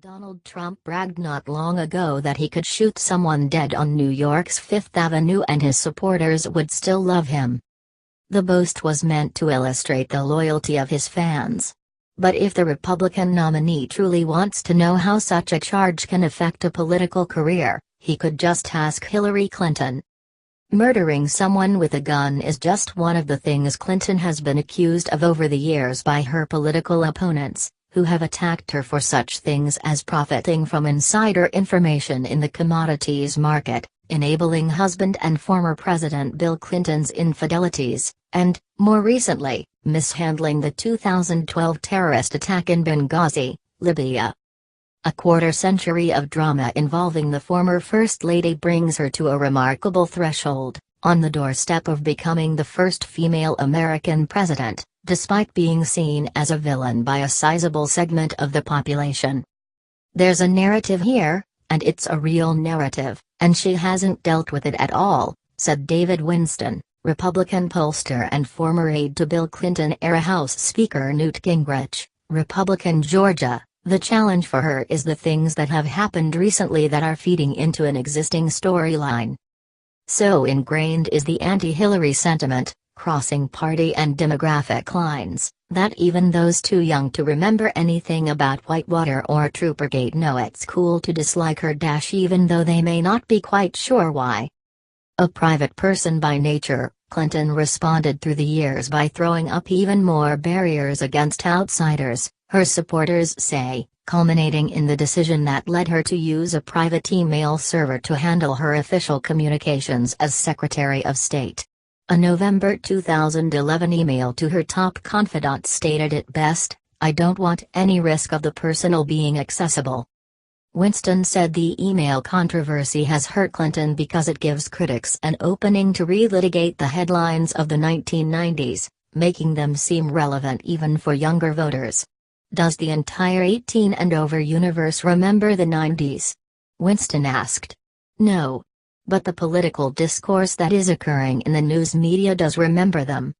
Donald Trump bragged not long ago that he could shoot someone dead on New York's Fifth Avenue and his supporters would still love him. The boast was meant to illustrate the loyalty of his fans. But if the Republican nominee truly wants to know how such a charge can affect a political career, he could just ask Hillary Clinton. Murdering someone with a gun is just one of the things Clinton has been accused of over the years by her political opponents, who have attacked her for such things as profiting from insider information in the commodities market, enabling husband and former President Bill Clinton's infidelities, and, more recently, mishandling the 2012 terrorist attack in Benghazi, Libya. A quarter-century of drama involving the former First Lady brings her to a remarkable threshold, on the doorstep of becoming the first female American president, despite being seen as a villain by a sizable segment of the population. There's a narrative here, and it's a real narrative, and she hasn't dealt with it at all, said David Winston, Republican pollster and former aide to Bill Clinton-era House Speaker Newt Gingrich, Republican Georgia. The challenge for her is the things that have happened recently that are feeding into an existing storyline. So ingrained is the anti-Hillary sentiment, crossing party and demographic lines, that even those too young to remember anything about Whitewater or Troopergate know it's cool to dislike her even though they may not be quite sure why. A private person by nature, Clinton responded through the years by throwing up even more barriers against outsiders, her supporters say, culminating in the decision that led her to use a private email server to handle her official communications as Secretary of State. A November 2011 email to her top confidant stated it best, "I don't want any risk of the personal being accessible." Winston said the email controversy has hurt Clinton because it gives critics an opening to relitigate the headlines of the 1990s, making them seem relevant even for younger voters. Does the entire 18 and over universe remember the 90s? Winston asked. No. But the political discourse that is occurring in the news media does remember them.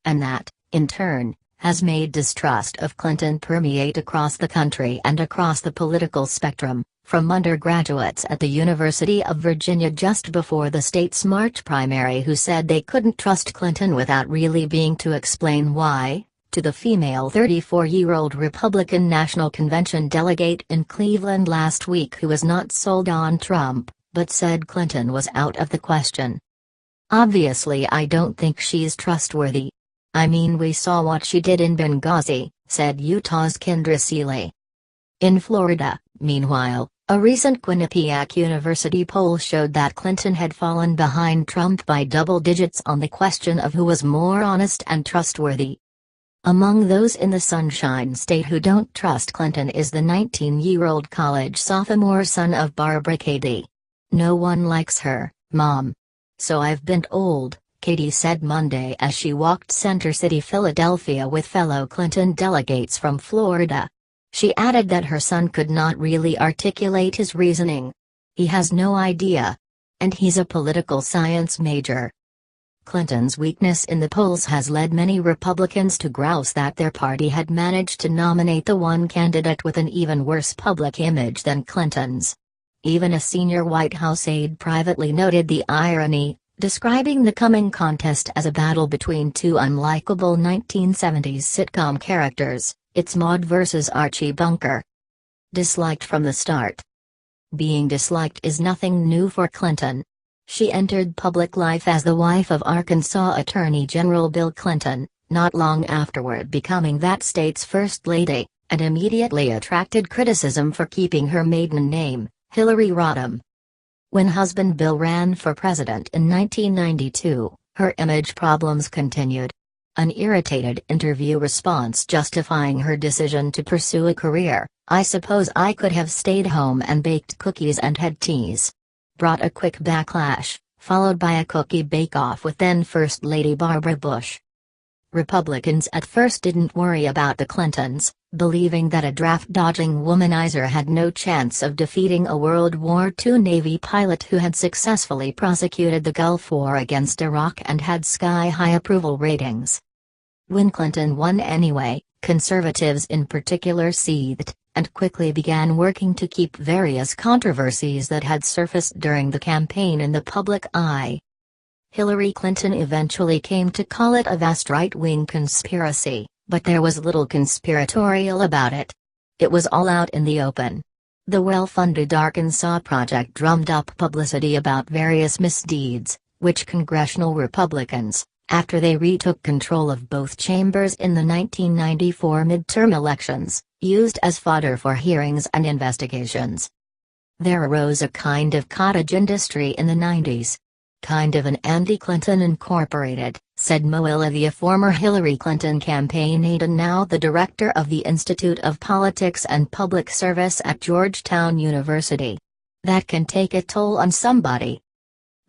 And that, in turn, has made distrust of Clinton permeate across the country and across the political spectrum, from undergraduates at the University of Virginia just before the state's March primary who said they couldn't trust Clinton without really being to explain why, to the female 34-year-old Republican National Convention delegate in Cleveland last week who was not sold on Trump, but said Clinton was out of the question. "Obviously I don't think she's trustworthy. I mean we saw what she did in Benghazi," said Utah's Kendra Seeley. In Florida, meanwhile, a recent Quinnipiac University poll showed that Clinton had fallen behind Trump by double digits on the question of who was more honest and trustworthy. Among those in the Sunshine State who don't trust Clinton is the 19-year-old college sophomore son of Barbara Katie. "No one likes her, Mom. So I've been old," Katie said Monday as she walked Center City, Philadelphia with fellow Clinton delegates from Florida. She added that her son could not really articulate his reasoning. "He has no idea. And he's a political science major." Clinton's weakness in the polls has led many Republicans to grouse that their party had managed to nominate the one candidate with an even worse public image than Clinton's. Even a senior White House aide privately noted the irony, describing the coming contest as a battle between two unlikable 1970s sitcom characters, it's Maude versus Archie Bunker. Disliked from the start. Being disliked is nothing new for Clinton. She entered public life as the wife of Arkansas Attorney General Bill Clinton, not long afterward becoming that state's first lady, and immediately attracted criticism for keeping her maiden name, Hillary Rodham. When husband Bill ran for president in 1992, her image problems continued. An irritated interview response justifying her decision to pursue a career, "I suppose I could have stayed home and baked cookies and had teas," brought a quick backlash, followed by a cookie bake-off with then First Lady Barbara Bush. Republicans at first didn't worry about the Clintons, believing that a draft-dodging womanizer had no chance of defeating a World War II Navy pilot who had successfully prosecuted the Gulf War against Iraq and had sky-high approval ratings. When Clinton won anyway, conservatives in particular seethed, and quickly began working to keep various controversies that had surfaced during the campaign in the public eye. Hillary Clinton eventually came to call it a vast right-wing conspiracy, but there was little conspiratorial about it. It was all out in the open. The well-funded Arkansas Project drummed up publicity about various misdeeds, which congressional Republicans, after they retook control of both chambers in the 1994 midterm elections, used as fodder for hearings and investigations. There arose a kind of cottage industry in the 90s. Kind of an anti-Clinton Incorporated, said Mo Illivi, a former Hillary Clinton campaign aide and now the director of the Institute of Politics and Public Service at Georgetown University. That can take a toll on somebody.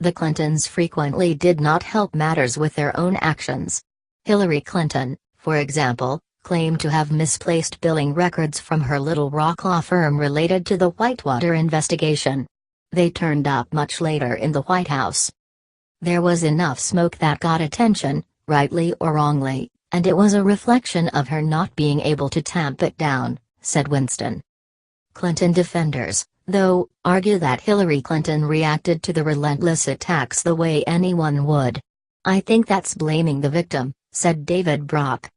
The Clintons frequently did not help matters with their own actions. Hillary Clinton, for example, claimed to have misplaced billing records from her Little Rock law firm related to the Whitewater investigation. They turned up much later in the White House. There was enough smoke that got attention, rightly or wrongly, and it was a reflection of her not being able to tamp it down, said Winston. Clinton defenders, though, argue that Hillary Clinton reacted to the relentless attacks the way anyone would. I think that's blaming the victim, said David Brock.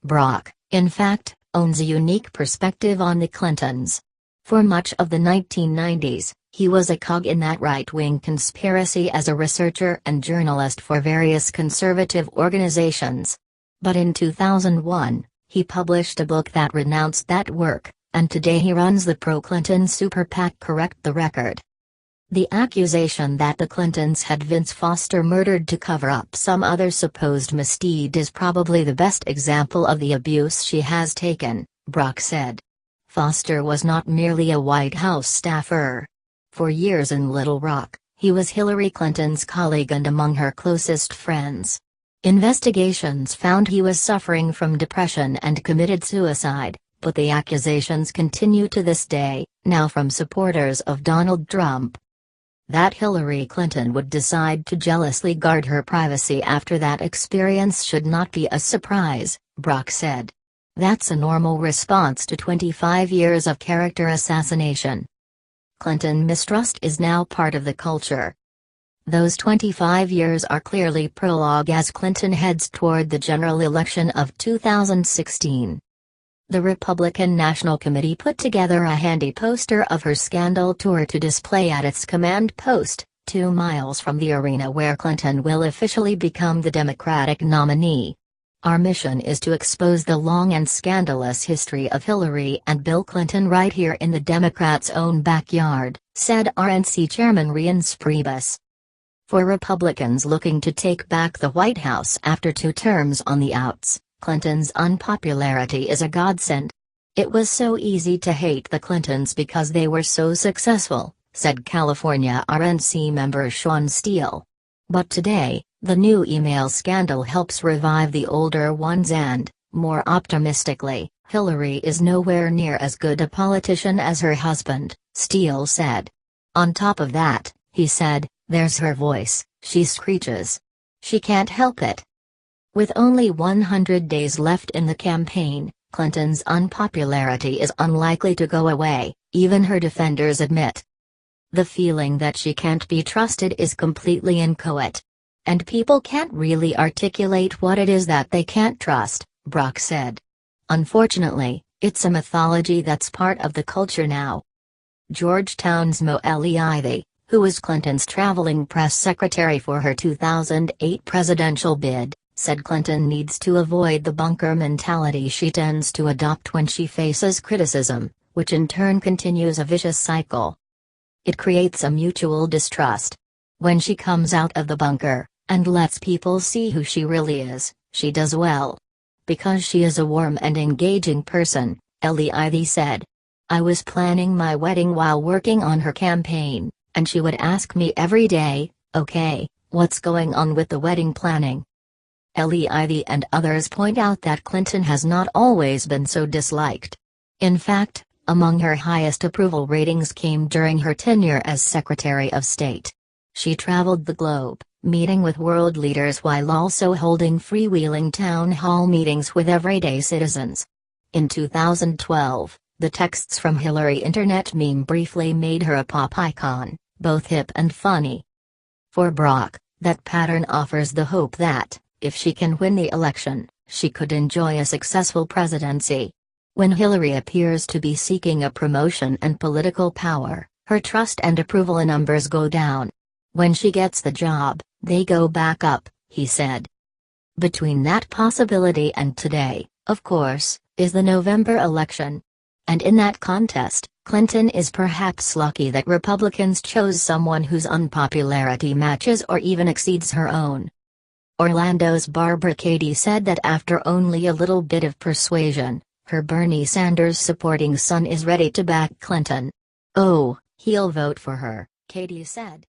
Brock, in fact, owns a unique perspective on the Clintons. For much of the 1990s, he was a cog in that right-wing conspiracy as a researcher and journalist for various conservative organizations. But in 2001, he published a book that renounced that work, and today he runs the pro-Clinton super PAC Correct the Record. The accusation that the Clintons had Vince Foster murdered to cover up some other supposed misdeed is probably the best example of the abuse she has taken, Brock said. Foster was not merely a White House staffer. For years in Little Rock, he was Hillary Clinton's colleague and among her closest friends. Investigations found he was suffering from depression and committed suicide, but the accusations continue to this day, now from supporters of Donald Trump. That Hillary Clinton would decide to jealously guard her privacy after that experience should not be a surprise, Brock said. That's a normal response to 25 years of character assassination. Clinton mistrust is now part of the culture. Those 25 years are clearly prologue as Clinton heads toward the general election of 2016. The Republican National Committee put together a handy poster of her scandal tour to display at its command post, 2 miles from the arena where Clinton will officially become the Democratic nominee. Our mission is to expose the long and scandalous history of Hillary and Bill Clinton right here in the Democrats' own backyard, said RNC Chairman Reince Priebus. For Republicans looking to take back the White House after 2 terms on the outs, Clinton's unpopularity is a godsend. It was so easy to hate the Clintons because they were so successful, said California RNC member Sean Steele. But today, the new email scandal helps revive the older ones and, more optimistically, Hillary is nowhere near as good a politician as her husband, Steele said. On top of that, he said, there's her voice, she screeches. She can't help it. With only 100 days left in the campaign, Clinton's unpopularity is unlikely to go away, even her defenders admit. The feeling that she can't be trusted is completely inchoate. And people can't really articulate what it is that they can't trust, Brock said. Unfortunately, it's a mythology that's part of the culture now. Georgetown's Mo Illivi, who was Clinton's traveling press secretary for her 2008 presidential bid, said Clinton needs to avoid the bunker mentality she tends to adopt when she faces criticism, which in turn continues a vicious cycle. It creates a mutual distrust. When she comes out of the bunker, and lets people see who she really is, she does well. Because she is a warm and engaging person, Illivi said. I was planning my wedding while working on her campaign, and she would ask me every day, okay, what's going on with the wedding planning? Illivi and others point out that Clinton has not always been so disliked. In fact, among her highest approval ratings came during her tenure as Secretary of State. She traveled the globe, meeting with world leaders while also holding freewheeling town hall meetings with everyday citizens. In 2012, The texts from Hillary internet meme briefly made her a pop icon, both hip and funny. For Brock, that pattern offers the hope that, if she can win the election, she could enjoy a successful presidency. When Hillary appears to be seeking a promotion and political power, her trust and approval numbers go down. When she gets the job, they go back up, he said. Between that possibility and today, of course, is the November election. And in that contest, Clinton is perhaps lucky that Republicans chose someone whose unpopularity matches or even exceeds her own. Orlando's Barbara Katie said that after only a little bit of persuasion, her Bernie Sanders supporting son is ready to back Clinton. Oh, he'll vote for her, Katie said.